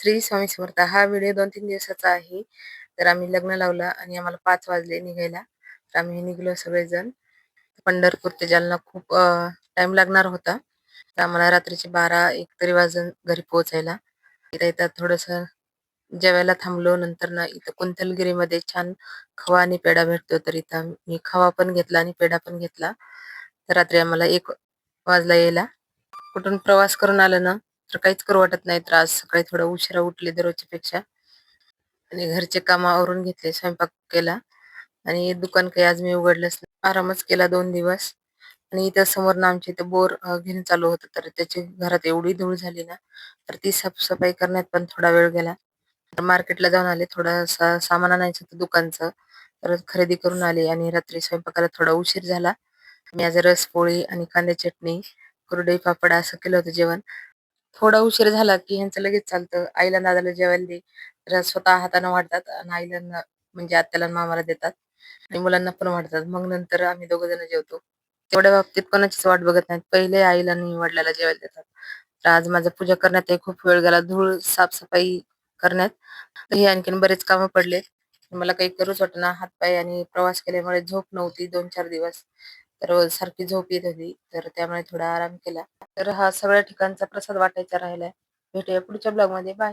श्री स्वामी समर्थ. हा व्हिडिओ 2-3 दिवसाचा आहे. तर आम्ही लग्न लावलं आणि आम्हाला 5 वाजले निघायला. तर आम्ही निघालो सगळेजण. पंढरपूर ते जालना खूप टाईम लागणार होता. तर आम्हाला रात्रीचे 12-1 तरी वाजून घरी पोहोचायला. येता-येता थोडंसं जेवायला थांबलो. नंतर ना इथं कुंथलगिरीमध्ये छान खवा आणि पेढा भेटतो. तर इथं मी खवा पण घेतला आणि पेढा पण घेतला. तर रात्री आम्हाला 1 वाजला यायला. कुठून प्रवास करून आलं ना, तर काहीच करू वाटत नाही. तर आज सकाळी थोडा उशिरा उठले दररोजच्या पेक्षा आणि घरचे कामं आवरून घेतले, स्वयंपाक केला आणि दुकान काही आज मी उघडलंच नाही. आरामच केला 2 दिवस आणि इथं समोरनं आमच्या इथं बोर घेणं चालू होतं. तर त्याची घरात एवढी धूळ झाली ना, तर ती साफसफाई करण्यात पण थोडा वेळ गेला. तर मार्केटला जाऊन आले. थोडंसं सामान आणायचं होतं दुकानचं, तर खरेदी करून आले आणि रात्री स्वयंपाकाला थोडा उशीर झाला. मी आज रस पोळी आणि कांदा चटणी, कुरडई पापड असं केलं होतं जेवण. थोडा उशीर झाला की ह्यांचं लगेच चालतं. आईला आणि दादाला जेवायला दे. तर स्वतः हातानं वाढतात आणि आईला म्हणजे आत्याला आणि मामाला देतात आणि मुलांना पण वाढतात. मग नंतर आम्ही दोघं जण जेवतो. तेवढ्या बाबतीत कोणाचीच वाट बघत नाहीत. पहिले आईला आणि वडिलाला जेवायला देतात. तर आज माझं पूजा करण्यातही खूप वेळ गेला. धूळ साफ-सफाई करण्यात. तर हे आणखीन बरेच कामं पडलेत. मला काही करूच वाटेना. हात-पाय आणि प्रवास केल्यामुळे झोप नव्हती 2-4 दिवस. तर सारखी झोप येत होती. तर त्यामुळे थोडा आराम केला. तर हा सगळ्या ठिकाणचा प्रसाद वाटायचा राहिलाय. भेटूया पुढच्या ब्लॉगमध्ये. बाय.